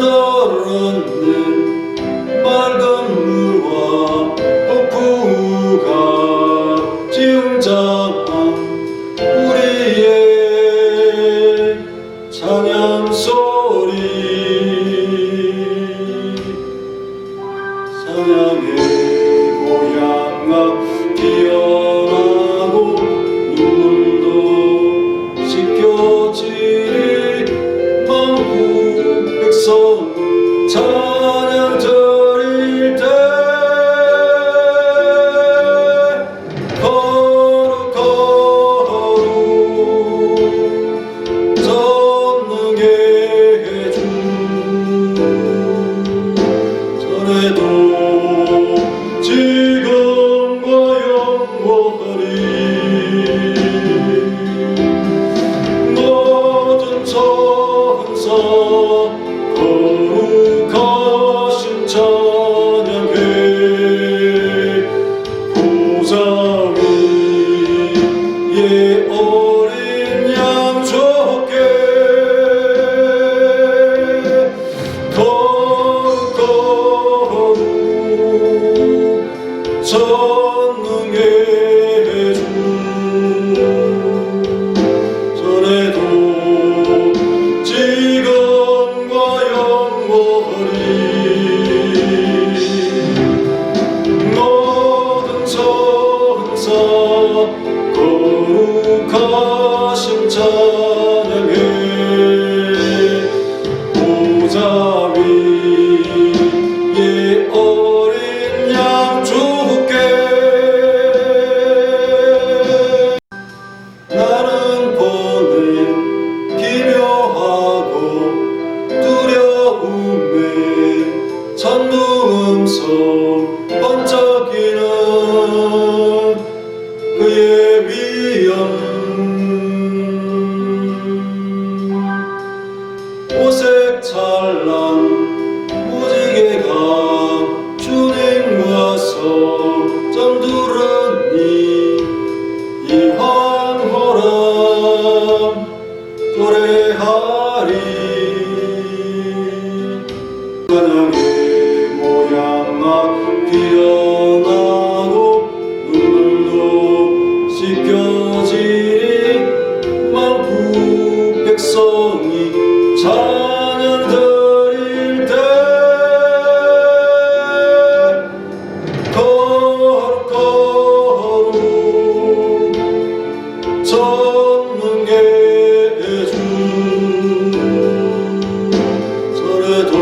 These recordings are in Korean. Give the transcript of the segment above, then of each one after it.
들었는 맑은 물과 폭풍우가 지웅장한 우리의 찬양 소리 사냥의 고향아 피어나고 눈물도 씻겨지리 만국 백성 찬양 드릴 때 거룩거룩 전능의 주 전에도 지금과 영원히 모든 천사 거룩하신 찬양해 보좌 위에 어린 양 주께 거룩거룩 전능의 주 전에도 지금과 영원히 모든 천사 거룩하신 찬양해 보좌 위에 어린 양 주께 나는 보는 기묘하고 두려움에 찬두 음성 번쩍이는 그의 위엄 오색 찬란 무지개가 주님 와서 잠들으니 이 환호람 노래하리 찬양의 고향아 피어나고 눈물도 씻겨지리 만국 백성이 찬양 드릴 때 거룩거룩 전능의 주 전에도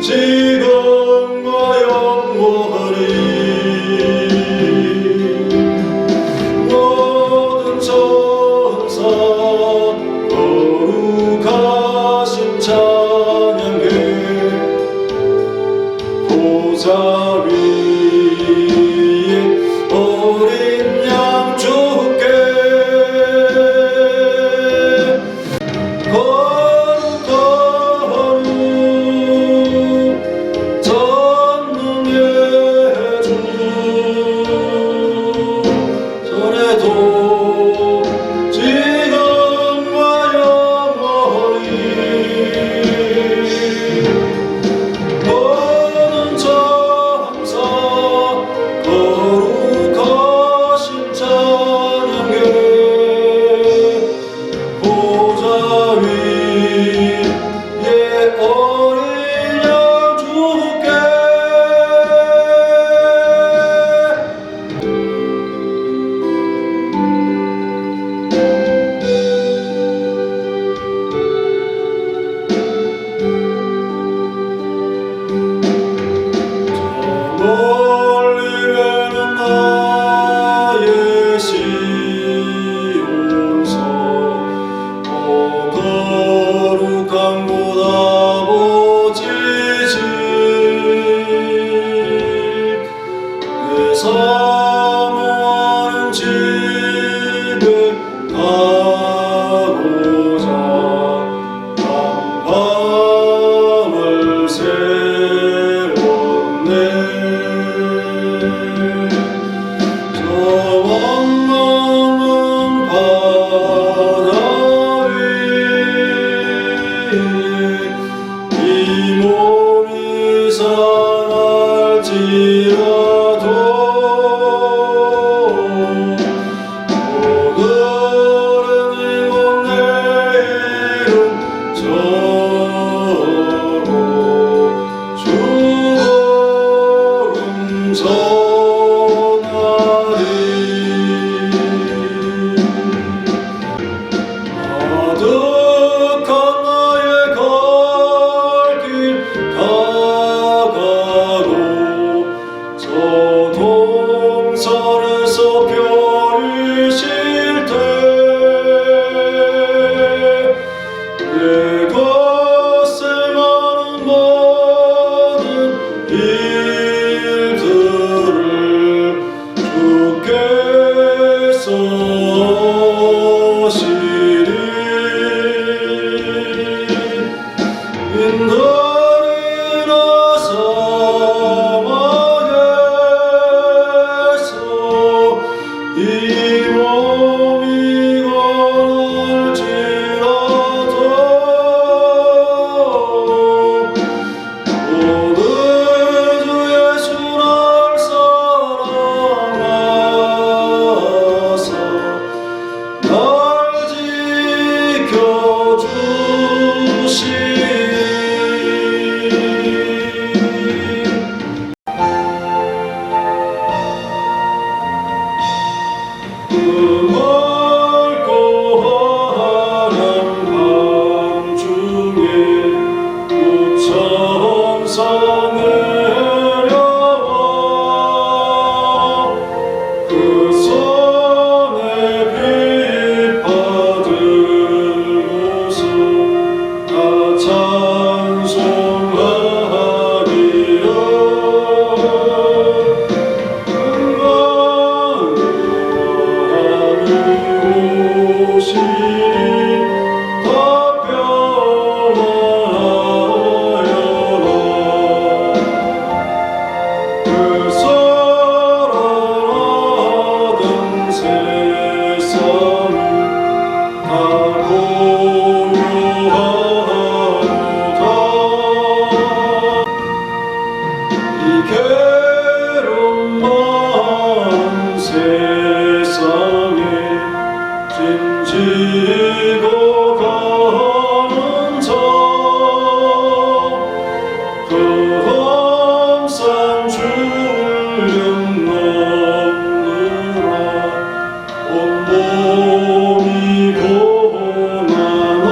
지금과 영원히 모든 천사 거룩하신 찬양해 보좌 위에 어린 양 주께 거룩거룩 전능의 주 전에도 지금과 영원히 모든 천사 거룩하신 찬양해 보좌 위에 어린 양 주께 멀리 외는 나의 시온서 거룩한 곳 아버지 집 내 사모하는 집에 가고자 밤밤을 세웠네 저 왕망은 바다 위에 몸이 상할지라도 오늘은 이곳 내일은 저고 죽음 전하리. 아득한 나의 갈 길 다가고 저 동산에서 별이 쉴 때 내 곁에 많은 모든 일들을 주께서 하시리. 인도리나 사막에서 이 몸이 걸을지라도 오늘 주 예수 날 사랑하사 날 지켜주시리. 그 맑고 환한 밤중에 우천사 내려와 그 손에 빛 받들고서 다 찬송하리라. 괴로운 마음 세상에 짐지고 가는 자 그 험산 줄령 넘느라 온몸이 고난하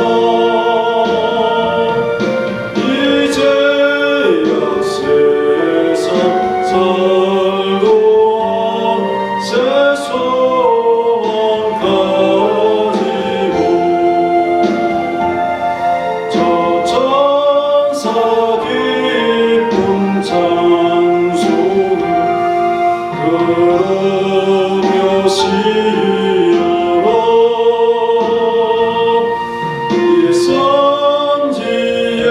이제야 세상 살고 새 소원 가지고 저 천사 기쁨 찬송을 그러며 시어라. 이 선지의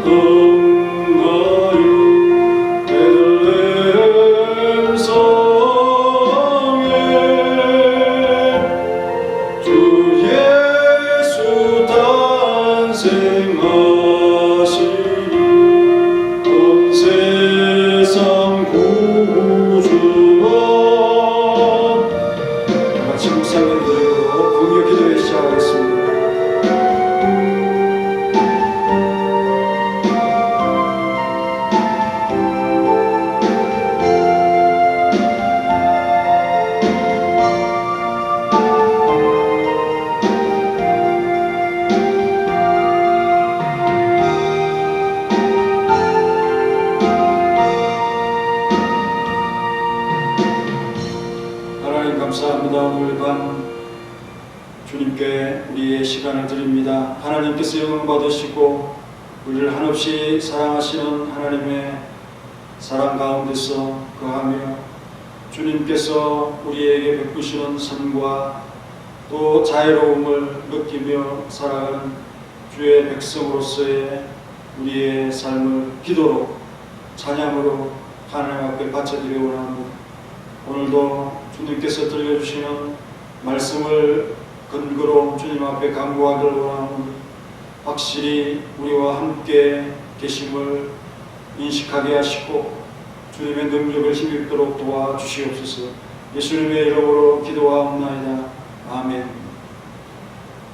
은가요 베들레헴 성에 주 예수 탄생하시니 온 세상 구주가 같이 묵상을 드리고 공유 기도에 시작하겠습니다. 하나님 감사합니다. 오늘 밤 주님께 우리의 시간을 드립니다. 하나님께서 영광 받으시고 우리를 한없이 사랑하시는 하나님의 사랑 가운데서 거하며 주님께서 우리에게 베푸시는 선과 또 자유로움을 느끼며 살아가는 주의 백성으로서의 우리의 삶을 기도로 찬양으로 하나님 앞에 바쳐드려 원합니다. 오늘도 주님께서 들려주시는 말씀을 근거로 주님 앞에 간구하기를 원합니다. 확실히 우리와 함께 계심을 인식하게 하시고 주님의 능력을 힘입도록 도와주시옵소서. 예수님의 이름으로 기도하옵나이다. 아멘.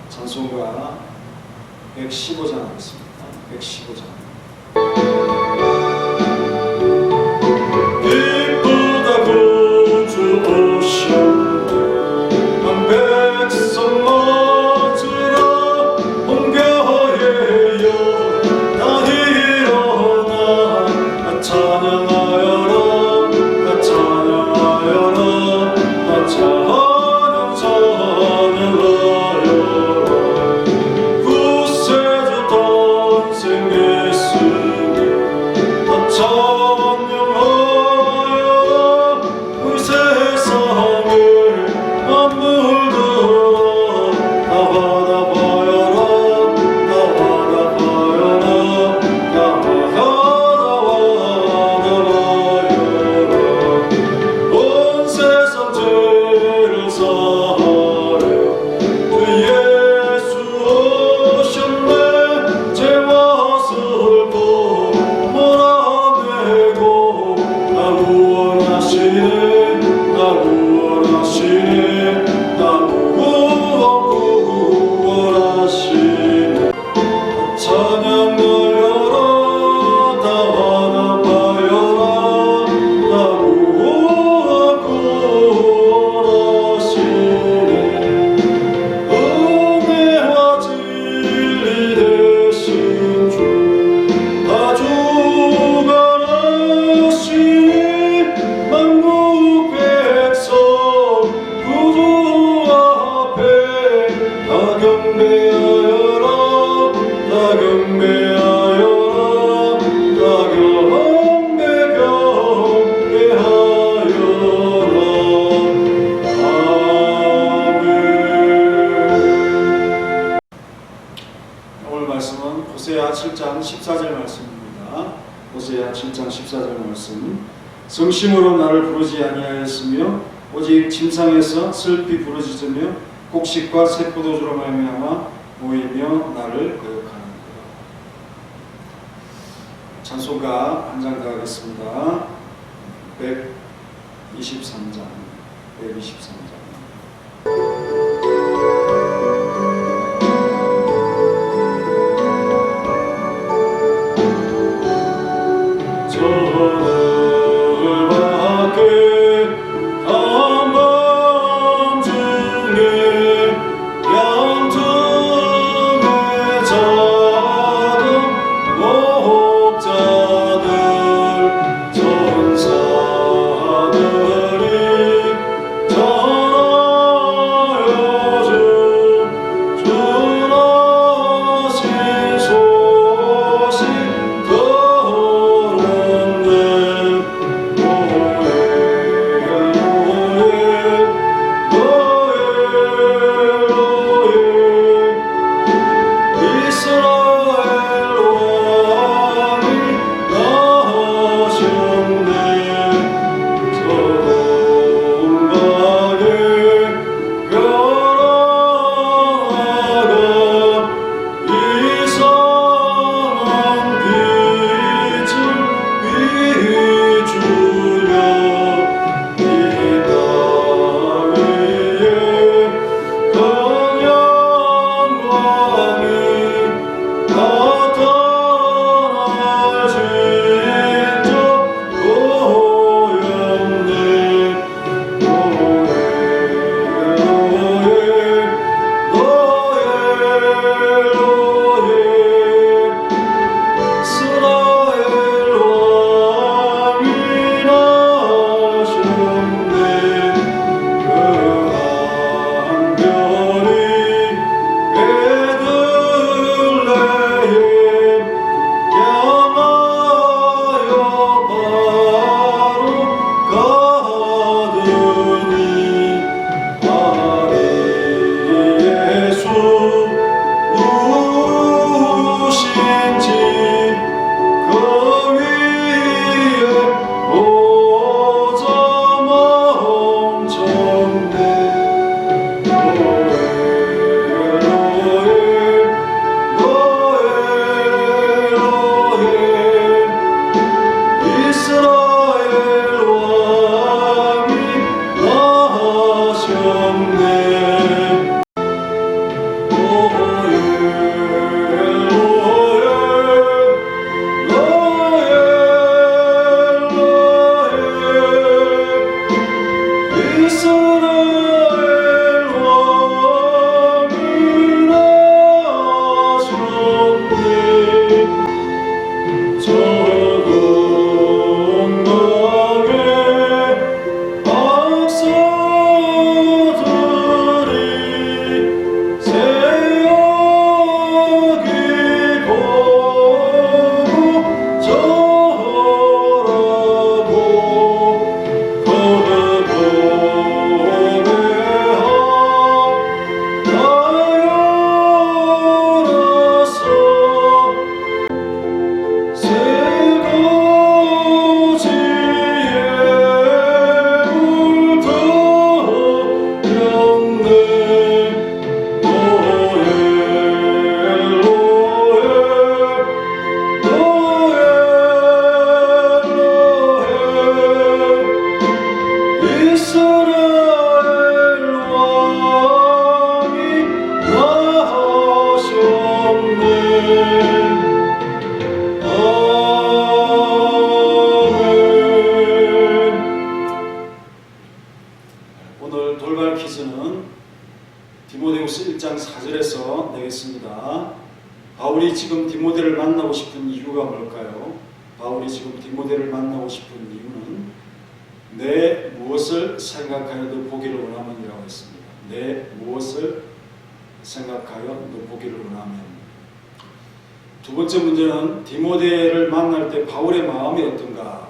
찬송가 115장 하겠습니다. 115장. 기쁘다 구주 오셨네. 한 백성 맞으라 홍교회여 다 일어나 찬양하여라 찬양하여라 찬양 찬양하여라 구세주 탄생 예수님 찬양하여 이 세상을 만물들아 다 받아봐여라 다 받아봐여라 다 받아봐여라 온 세상 죄를 사하려 주 예수 오셨네. 죄와 슬픔 몰아내고 나 구원하시네. 나 구원하시네. 나 구원하시네. 찬양 돌려라 다 받아봐여라 나 구원하시네. 은혜와 진리 되신 주 다 주관하시니 만국 백성 구주 앞에 다 경배하여라 다 경배하여라 다 경배하여라. 아멘. 오늘 말씀은 호세아 7장 14절 말씀입니다. 호세아 7장 14절 말씀. 성심으로 나를 부르지 아니하였으며 오직 침상에서 슬피 부르짖으며 곡식과 새 포도주로 말미암아 모이며 나를 거역하는도다. 찬송가 한 장 더 하겠습니다. 123장 123장. 전사들이 바울이 지금 디모데를 만나고 싶은 이유가 뭘까요? 바울이 지금 디모데를 만나고 싶은 이유는 내 무엇을 생각하여도 보기를 원하면이라고 했습니다. 내 무엇을 생각하여도 보기를 원하면. 두 번째 문제는 디모데를 만날 때 바울의 마음이 어떤가?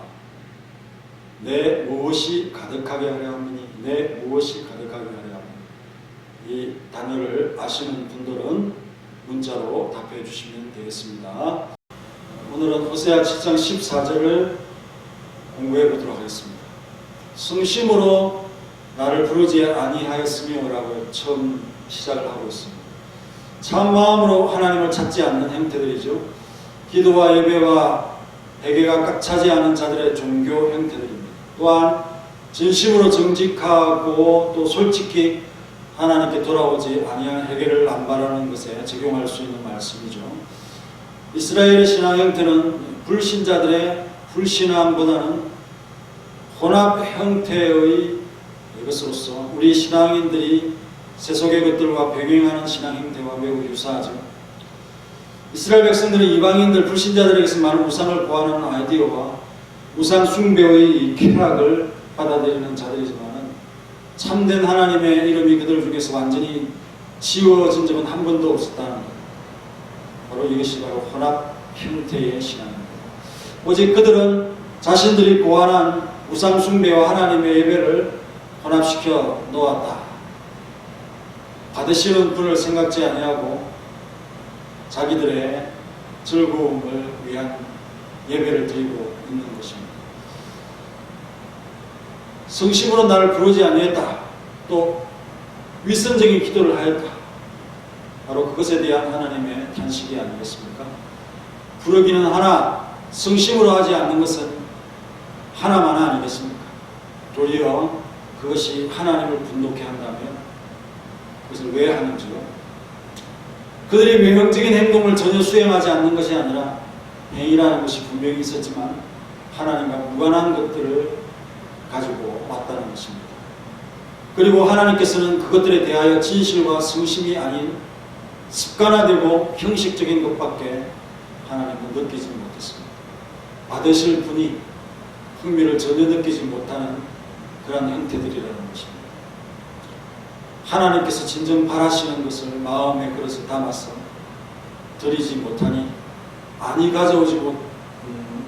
내 무엇이 가득하게 하려 함이니, 내 무엇이 가득하게 하려 함이니. 이 단어를 아시는 분들은 문자로 답해 주시면 되겠습니다. 오늘은 호세아 7장 14절을 공부해 보도록 하겠습니다. 성심으로 나를 부르지 아니하였으며 라고 처음 시작을 하고 있습니다. 참 마음으로 하나님을 찾지 않는 형태들이죠. 기도와 예배와 회개가 꽉 차지 않은 자들의 종교 형태들입니다. 또한 진심으로 정직하고 또 솔직히 하나님께 돌아오지 아니한 회개를 안 바라는 것에 적용할 수 있는 말씀이죠. 이스라엘의 신앙 형태는 불신자들의 불신앙보다는 혼합 형태의 것으로서 우리 신앙인들이 세속의 것들과 병행하는 신앙 형태와 매우 유사하죠. 이스라엘 백성들은 이방인들 불신자들에게서 많은 우상을 구하는 아이디어와 우상 숭배의 쾌락을 받아들이는 자들이지만 참된 하나님의 이름이 그들 중에서 완전히 지워진 적은 한 번도 없었다는 것. 바로 이것이 바로 혼합 형태의 신앙입니다. 오직 그들은 자신들이 고안한 우상 숭배와 하나님의 예배를 혼합시켜 놓았다. 받으시는 분을 생각지 아니하고 자기들의 즐거움을 위한 예배를 드리고 있는 것입니다. 성심으로 나를 부르지 아니했다. 또 윗선적인 기도를 하였다. 바로 그것에 대한 하나님의 탄식이 아니겠습니까? 부르기는 하나 성심으로 하지 않는 것은 하나만 아니겠습니까? 도리어 그것이 하나님을 분노케 한다면 그것을 왜 하는지요? 그들이 외형적인 행동을 전혀 수행하지 않는 것이 아니라 행위라는 것이 분명히 있었지만 하나님과 무관한 것들을 가지고 왔다는 것입니다. 그리고 하나님께서는 그것들에 대하여 진실과 성심이 아닌 습관화되고 형식적인 것밖에 하나님은 느끼지 못했습니다. 받으실 분이 흥미를 전혀 느끼지 못하는 그런 형태들이라는 것입니다. 하나님께서 진정 바라시는 것을 마음의 그릇에 담아서 드리지 못하니 안이 가져오지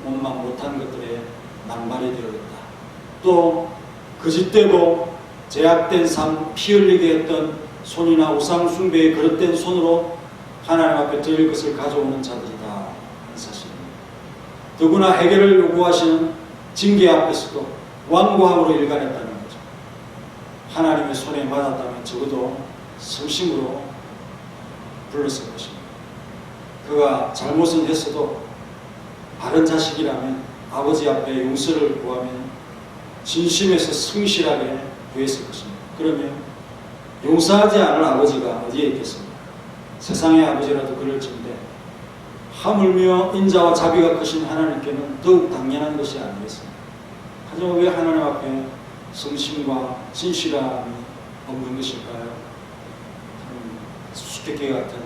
원망 못한 것들에 남발이 되어졌다. 또 거짓되고 제약된 삶, 피 흘리게 했던 손이나 우상 숭배의 그릇된 손으로 하나님 앞에 드릴 것을 가져오는 자들이다 하는 사실입니다. 더구나 해결을 요구하시는 징계 앞에서도 완고함으로 일관했다는 거죠. 하나님의 손에 맞았다면 적어도 성심으로 불렀을 것입니다. 그가 잘못은 했어도 바른 자식이라면 아버지 앞에 용서를 구하면 진심에서 성실하게 구했을 것입니다. 그러면 용서하지 않을 아버지가 어디에 있겠습니까? 세상의 아버지라도 그럴 텐데 하물며 인자와 자비가 크신 하나님께는 더욱 당연한 것이 아니겠습니까? 하지만 왜 하나님 앞에 성심과 진실함이 없는 것일까요? 수수께끼 같은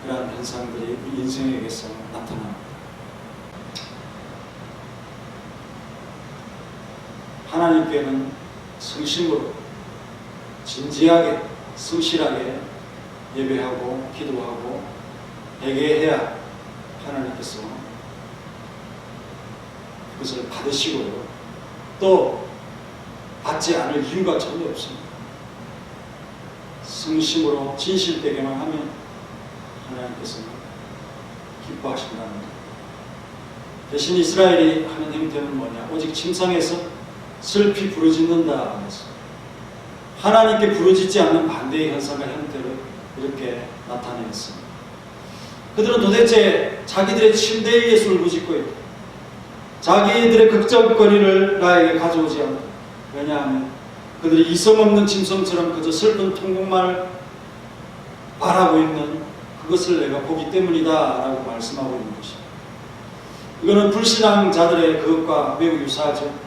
그러한 현상들이 우리 인생에게서 나타납니다. 하나님께는 성심으로 진지하게 성실하게 예배하고 기도하고 회개해야 하나님께서 그것을 받으시고요. 또 받지 않을 이유가 전혀 없습니다. 성심으로 진실되게만 하면 하나님께서는 기뻐하신다는 것. 대신 이스라엘이 하는 형태는 뭐냐? 오직 침상에서 슬피 부르짖는다. 하나님께 부르짖지 않는 반대의 현상과 형태를 이렇게 나타내었습니다. 그들은 도대체 자기들의 침대의 예수를 부짓고 있다. 자기들의 극적거리를 나에게 가져오지 않는다. 왜냐하면 그들이 이성 없는 짐승처럼 그저 슬픈 통곡만을 바라고 있는 그것을 내가 보기 때문이다 라고 말씀하고 있는 것입니다. 이거는 불신앙자들의 그것과 매우 유사하죠.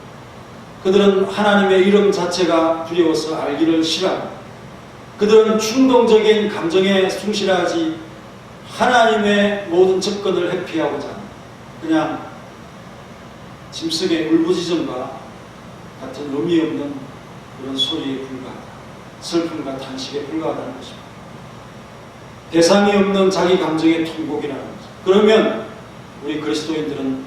그들은 하나님의 이름 자체가 두려워서 알기를 싫어합니다. 그들은 충동적인 감정에 충실하지 하나님의 모든 접근을 회피하고자 하는 그냥 짐승의 울부짖음과 같은 의미 없는 그런 소리에 불과하다. 슬픔과 탄식에 불과하다는 것입니다. 대상이 없는 자기 감정의 통곡이라는 거죠. 그러면 우리 그리스도인들은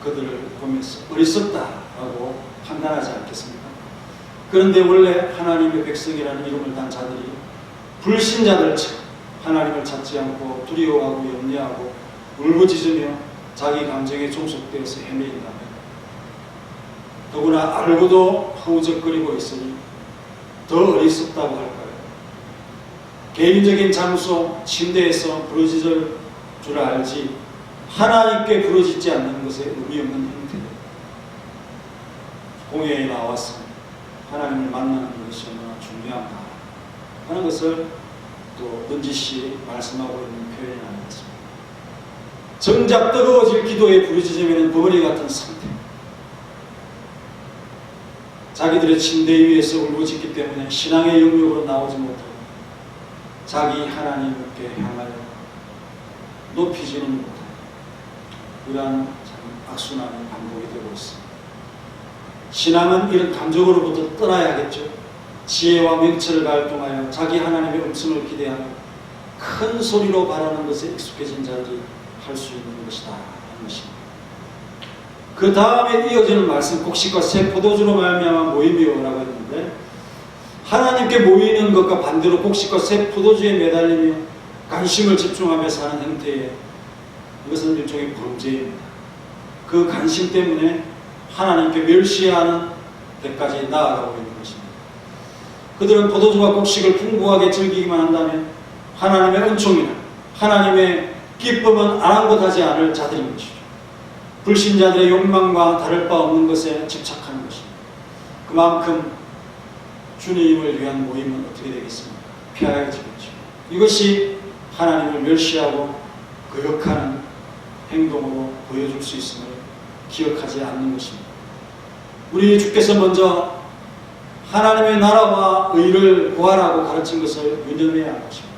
그들을 보면서 어리석다라고 판단하지 않겠습니까? 그런데 원래 하나님의 백성이라는 이름을 단 자들이 불신자들처럼 하나님을 찾지 않고 두려워하고 염려하고 울부짖으며 자기 감정에 종속되어서 헤매인다면 더구나 알고도 허우적거리고 있으니 더 어리석다고 할까요? 개인적인 장소, 침대에서 부르짖을 줄 알지 하나님께 부르짖지 않는 것에 의미 없는 행태들. 공회에 나와서 하나님을 만나는 것이 얼마나 중요한가 하는 것을 또 넌지시 말씀하고 있는 표현이 아니겠습니까? 정작 뜨거워질 기도에 부르짖으면 버머리 같은 상태. 자기들의 침대 위에서 울부짖기 때문에 신앙의 영역으로 나오지 못하고 자기 하나님께 향하여 높이지는 못하고 이러한 악순환이 반복이 되고 있습니다. 신앙은 이런 감정으로부터 떠나야겠죠. 지혜와 명철을 갈동하여 자기 하나님의 음성을 기대하며 큰 소리로 바라는 것에 익숙해진 자들이 할 수 있는 것이다 하는 것입니다. 그 다음에 이어지는 말씀, 곡식과 새 포도주로 말미암아 모임이요라고 했는데 하나님께 모이는 것과 반대로 곡식과 새 포도주에 매달리며 관심을 집중하며 사는 형태의 이것은 일종의 범죄입니다. 그 관심 때문에 하나님께 멸시하는 데까지 나아가고 있는 것입니다. 그들은 포도주와 곡식을 풍부하게 즐기기만 한다면 하나님의 은총이나 하나님의 기쁨은 아랑곳하지 않을 자들인 것이죠. 불신자들의 욕망과 다를 바 없는 것에 집착하는 것입니다. 그만큼 주님을 위한 모임은 어떻게 되겠습니까? 폐하해지겠죠. 이것이 하나님을 멸시하고 거역하는 행동으로 보여줄 수 있음을 기억하지 않는 것입니다. 우리 주께서 먼저 하나님의 나라와 의를 구하라고 가르친 것을 유념해야 할 것입니다.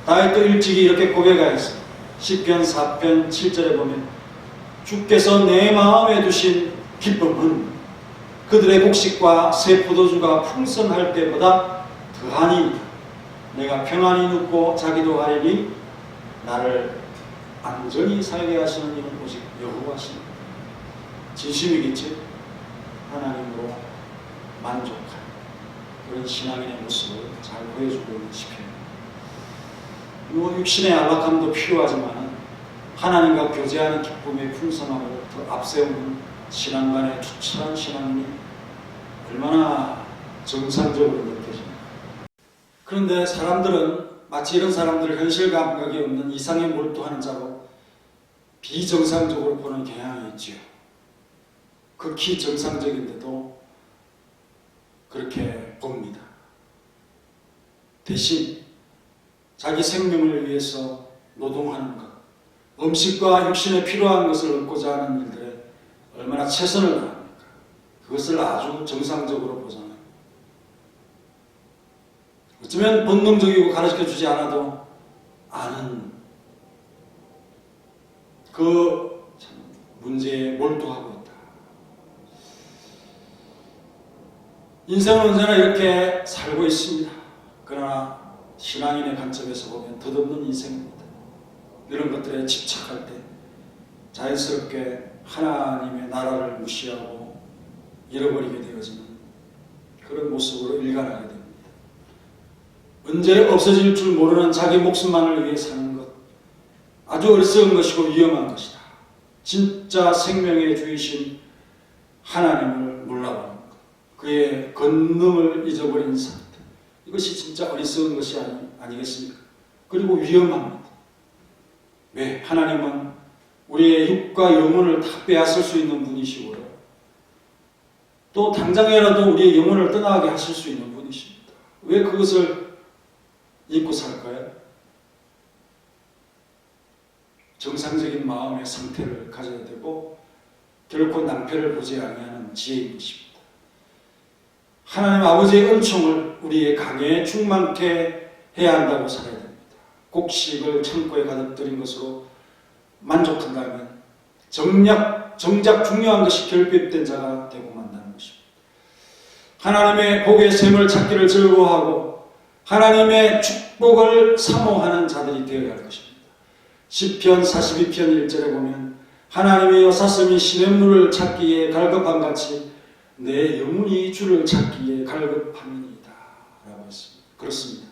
다윗도 일찍이 이렇게 고백하였습니다. 시편 4편 7절에 보면 주께서 내 마음에 두신 기쁨은 그들의 곡식과 새 포도주가 풍성할 때보다 더하니 내가 평안히 눕고 자기도 하리니 나를 안전히 살게 하시는 이는 오직 여호와시니 진심이겠지. 하나님으로 만족한 그런 신앙인의 모습을 잘 보여주고 있는 시편입니다. 육신의 안락함도 필요하지만 하나님과 교제하는 기쁨의 풍성함을 더 앞세우는 신앙간의 투철한 신앙이 얼마나 정상적으로 느껴집니까? 그런데 사람들은 마치 이런 사람들을 현실 감각이 없는 이상에 몰두하는 자로 비정상적으로 보는 경향이 있지요. 극히 정상적인데도 그렇게 봅니다. 대신 자기 생명을 위해서 노동하는 것, 음식과 육신에 필요한 것을 얻고자 하는 일들에 얼마나 최선을 다합니까? 그것을 아주 정상적으로 보잖아요. 어쩌면 본능적이고 가르쳐주지 않아도 아는 그 문제에 몰두하고 있다. 인생은 언제나 이렇게 살고 있습니다. 그러나 신앙인의 관점에서 보면 덧없는 인생입니다. 이런 것들에 집착할 때 자연스럽게 하나님의 나라를 무시하고 잃어버리게 되어지는 그런 모습으로 일관하게 됩니다. 언제 없어질 줄 모르는 자기 목숨만을 위해 사는 것, 아주 어리석은 것이고 위험한 것이다. 진짜 생명의 주이신 하나님을 몰라보는 것, 그의 권능을 잊어버린 상태, 이것이 진짜 어리석은 것이 아니겠습니까? 그리고 위험합니다. 왜? 하나님은 우리의 육과 영혼을 다 빼앗을 수 있는 분이시고요. 또 당장이라도 우리의 영혼을 떠나게 하실 수 있는 분이십니다. 왜 그것을 잊고 살까요? 정상적인 마음의 상태를 가져야 되고 결코 낭패를 보지 아니하는 지혜인 것입니다. 하나님 아버지의 은총을 우리의 강에 충만케 해야 한다고 살아야 됩니다. 곡식을 창고에 가득 들인 것으로 만족한다면 정작 중요한 것이 결핍된 자가 되고 만다는 것입니다. 하나님의 복의 샘을 찾기를 즐거워하고 하나님의 축복을 사모하는 자들이 되어야 할 것입니다. 시편 42편 1절에 보면 하나님의 여사슴이 시냇물을 찾기에 갈급한 같이 내 영혼이 주를 찾기에 갈급함이니이다 라고 했습니다. 그렇습니다.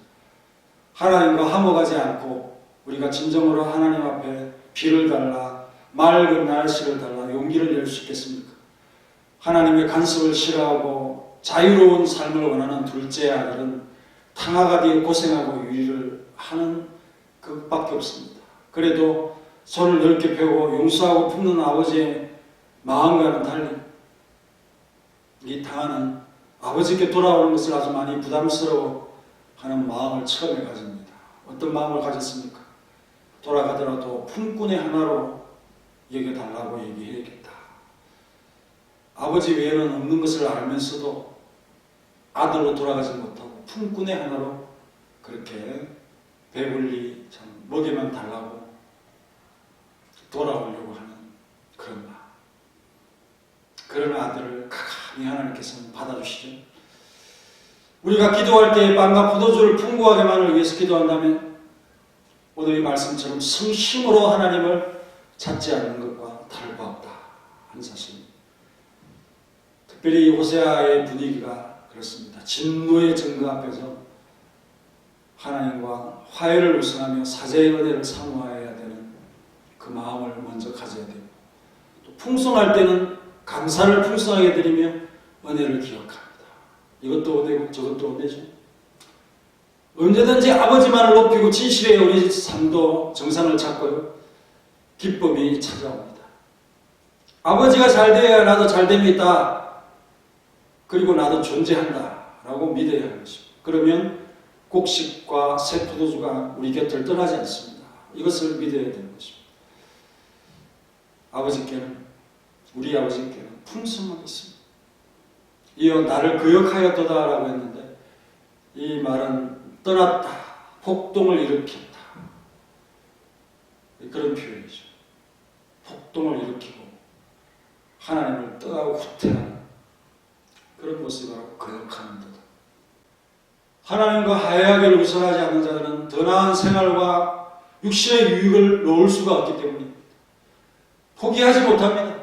하나님과 화목하지 않고 우리가 진정으로 하나님 앞에 비를 달라 맑은 날씨를 달라 용기를 낼 수 있겠습니까? 하나님의 간섭을 싫어하고 자유로운 삶을 원하는 둘째 아들은 탕화가 뒤에 고생하고 유일을 하는 그것밖에 없습니다. 그래도 손을 넓게 펴고 용서하고 품는 아버지의 마음과는 달리 이 탕화는 아버지께 돌아오는 것을 아주 많이 부담스러워하는 마음을 처음에 가집니다. 어떤 마음을 가졌습니까? 돌아가더라도 품꾼의 하나로 여겨달라고 얘기해야겠다. 아버지 외에는 없는 것을 알면서도 아들로 돌아가지 못하고 품꾼의 하나로 그렇게 배불리 참 먹이만 달라고 돌아오려고 하는 그런 마음. 그런 아들을 가만히 하나님께서는 받아주시죠. 우리가 기도할 때 빵과 포도주를 풍부하게만을 위해서 기도한다면 오늘 이 말씀처럼 성심으로 하나님을 찾지 않는 것과 다를 바 없다 하는 사실입니다. 특별히 호세아의 분위기가 그렇습니다. 진노의 증거 앞에서 하나님과 화해를 우선하며 사제의 은혜를 사모해야 되는 그 마음을 먼저 가져야 되고 또 풍성할 때는 감사를 풍성하게 드리며 은혜를 기억합니다. 이것도 은혜고 저것도 은혜죠. 언제든지 아버지만을 높이고 진실의 우리 삶도 정상을 찾고요. 기쁨이 찾아옵니다. 아버지가 잘 되어야 나도 잘 됩니다. 그리고 나도 존재한다 라고 믿어야 하는 것입니다. 그러면 곡식과 새 포도주가 우리 곁을 떠나지 않습니다. 이것을 믿어야 되는 것입니다. 아버지께는 우리 아버지께는 풍성함이 있습니다. 이어 나를 거역하였도다 라고 했는데 이 말은 떠났다, 폭동을 일으켰다 그런 표현이죠. 폭동을 일으키고 하나님을 떠나고 후퇴하는 그런 모습이 바로 거역하는 것. 하나님과 화해하기를 우선하지 않는 자들은 더 나은 생활과 육신의 유익을 놓을 수가 없기 때문입니다. 포기하지 못합니다.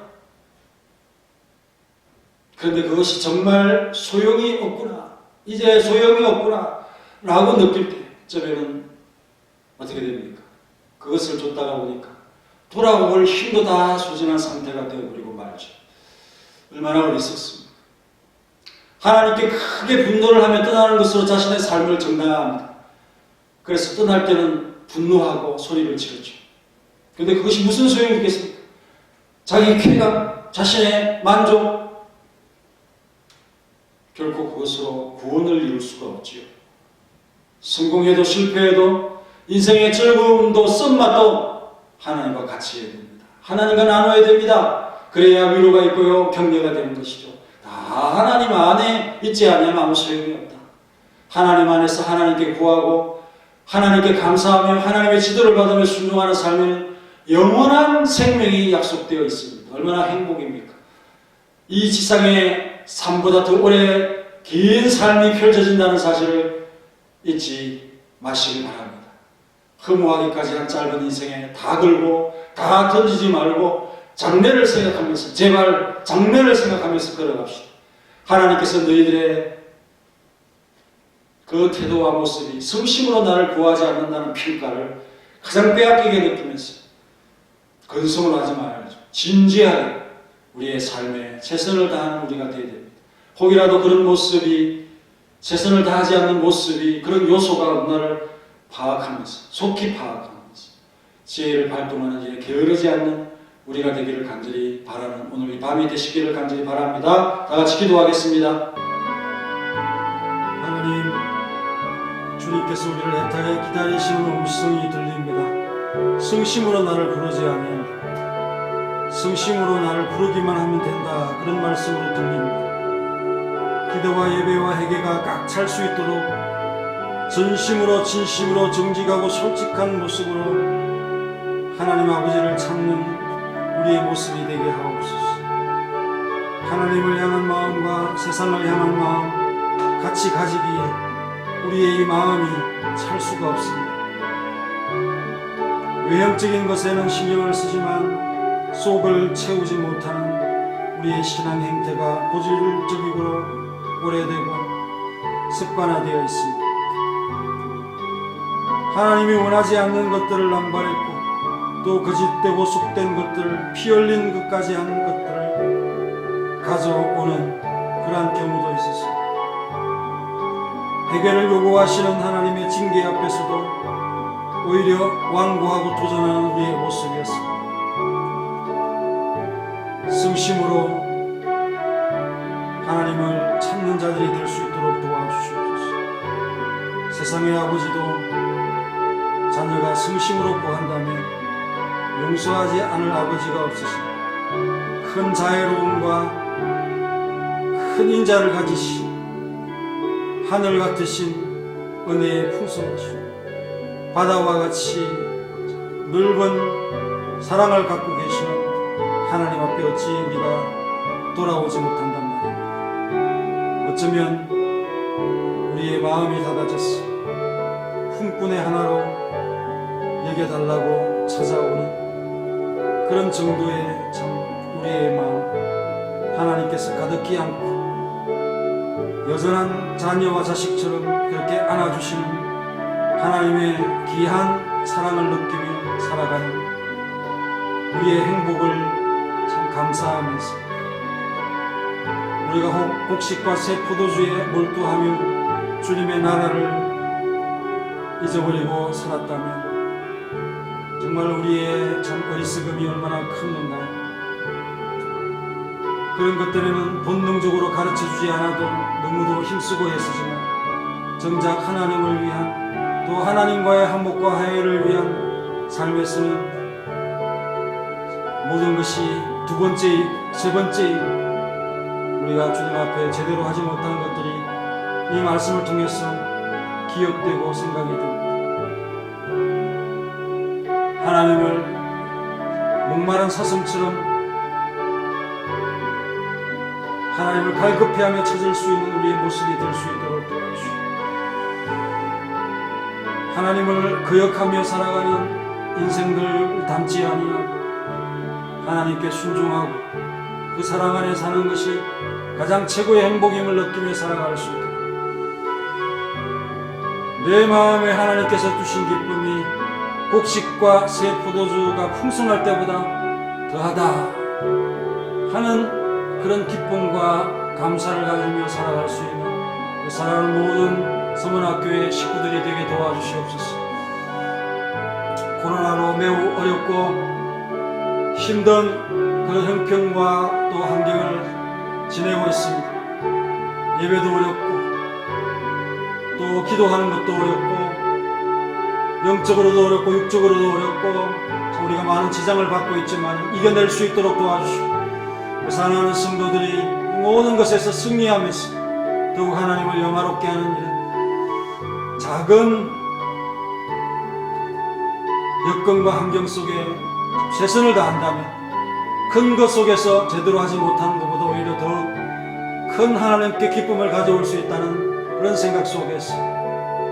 그런데 그것이 정말 소용이 없구나, 이제 소용이 없구나 라고 느낄 때쯤에는 어떻게 됩니까? 그것을 줬다가 보니까 돌아올 힘도 다 소진한 상태가 되어버리고 말죠. 얼마나 어리석습니까? 하나님께 크게 분노를 하며 떠나는 것으로 자신의 삶을 정당화합니다. 그래서 떠날 때는 분노하고 소리를 지르죠. 그런데 그것이 무슨 소용이 있겠습니까? 자기 쾌감, 자신의 만족, 결코 그것으로 구원을 이룰 수가 없지요. 성공해도 실패해도 인생의 즐거움도 썸맛도 하나님과 같이 해야 됩니다. 하나님과 나눠야 됩니다. 그래야 위로가 있고요, 격려가 되는 것이죠. 다 하나님 안에 있지 않으면 아무 소용이 없다. 하나님 안에서 하나님께 구하고 하나님께 감사하며 하나님의 지도를 받으며 순종하는 삶에는 영원한 생명이 약속되어 있습니다. 얼마나 행복입니까? 이 지상의 삶보다 더 오래 긴 삶이 펼쳐진다는 사실을 잊지 마시기 바랍니다. 허무하기까지 한 짧은 인생에 다 걸고 다 던지지 말고 장래를 생각하면서, 제발 장래를 생각하면서 걸어갑시다. 하나님께서 너희들의 그 태도와 모습이 성심으로 나를 구하지 않는다는 평가를 가장 빼앗기게 느끼면서 근성을 하지 말아야죠. 진지하게 우리의 삶에 최선을 다하는 우리가 되어야 됩니다. 혹이라도 그런 모습이, 최선을 다하지 않는 모습이, 그런 요소가 없나를 파악하면서, 속히 파악하면서 지혜를 발동하는 일에 게으르지 않는 우리가 되기를 간절히 바라는 오늘 이 밤이 되시기를 간절히 바랍니다. 다 같이 기도하겠습니다. 하나님, 주님께서 우리를 애타게 기다리시는 음성이 들립니다. 성심으로 나를 부르지 않으면, 성심으로 나를 부르기만 하면 된다, 그런 말씀으로 들립니다. 기도와 예배와 회개가 꽉 찰 수 있도록 전심으로 진심으로 정직하고 솔직한 모습으로 하나님 아버지를 찾는 우리의 모습이 되게 하옵소서. 하나님을 향한 마음과 세상을 향한 마음 같이 가지기에 우리의 이 마음이 찰 수가 없습니다. 외형적인 것에는 신경을 쓰지만 속을 채우지 못하는 우리의 신앙 행태가 고질적이고 오래되고 습관화되어 있습니다. 하나님이 원하지 않는 것들을 남발했고 또 거짓되고 속된 것들을 피 흘린 것까지 하는 것들을 가져오는 그러한 경우도 있었습니다. 해결을 요구하시는 하나님의 징계 앞에서도 오히려 완고하고 도전하는 우리의 모습이었습니다. 성심으로 하나님을 찾는 자들이 될 수 있도록 도와주시옵소서. 세상의 아버지도 자녀가 성심으로 구한다면 용서하지 않을 아버지가 없으시니 큰 자애로움과 큰 인자를 가지신 하늘 같으신 은혜의 풍성하시고 바다와 같이 넓은 사랑을 갖고 계시는 하나님 앞에 어찌 우리가 돌아오지 못한단 말이에요. 어쩌면 우리의 마음이 닫아졌어 훈꾼의 하나로 여겨달라고 찾아오는 그런 정도의 참 우리의 마음 하나님께서 가득히 안고 여전한 자녀와 자식처럼 그렇게 안아주시는 하나님의 귀한 사랑을 느끼며 살아가는 우리의 행복을 참 감사하면서 우리가 곡식과 새 포도주에 몰두하며 주님의 나라를 잊어버리고 살았다면 정말 우리의 참 어리석음이 얼마나 컸는가요? 그런 것들에는 본능적으로 가르쳐주지 않아도 너무도 힘쓰고 애쓰지만 정작 하나님을 위한 또 하나님과의 화목과 화해를 위한 삶에서는 모든 것이 두 번째이고 세 번째이고 우리가 주님 앞에 제대로 하지 못한 것들이 이 말씀을 통해서 기억되고 생각이 듭니다. 하나님을 목마른 사슴처럼 하나님을 갈급해하며 찾을 수 있는 우리의 모습이 될 수 있도록 도와주시오. 하나님을 거역하며 살아가는 인생들을 담지 아니하고 하나님께 순종하고 그 사랑 안에 사는 것이 가장 최고의 행복임을 느끼며 살아갈 수 있도록 내 마음에 하나님께서 주신 기쁨이 곡식과 새 포도주가 풍성할 때보다 더하다 하는 그런 기쁨과 감사를 가지며 살아갈 수 있는 사랑하는 모든 서문학교의 식구들이 되게 도와주시옵소서. 코로나로 매우 어렵고 힘든 그런 형편과 또 환경을 지내고 있습니다. 예배도 어렵고 또 기도하는 것도 어렵고 영적으로도 어렵고 육적으로도 어렵고 우리가 많은 지장을 받고 있지만 이겨낼 수 있도록 도와주시고 사랑하는 성도들이 모든 것에서 승리하면서 더욱 하나님을 영화롭게 하는 이런 작은 여건과 환경 속에 최선을 다한다면 큰 것 속에서 제대로 하지 못하는 것보다 오히려 더욱 큰 하나님께 기쁨을 가져올 수 있다는 그런 생각 속에서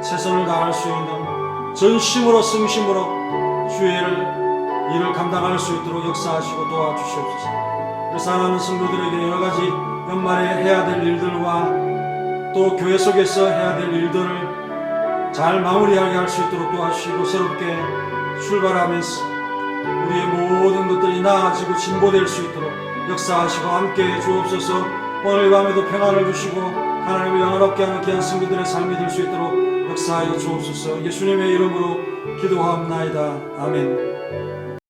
최선을 다할 수 있는 전심으로 성심으로 주의 일을 감당할 수 있도록 역사하시고 도와주시옵소서. 사랑하는 성도들에게 여러가지 연말에 해야 될 일들과 또 교회 속에서 해야 될 일들을 잘 마무리하게 할 수 있도록 도와주시고 새롭게 출발하면서 우리의 모든 것들이 나아지고 진보될 수 있도록 역사하시고 함께해 주옵소서. 오늘 밤에도 평안을 주시고 하나님을 영화롭게 하는 귀한 성도들의 삶이 될 수 있도록 역사하여 주옵소서. 예수님의 이름으로 기도하옵나이다. 아멘.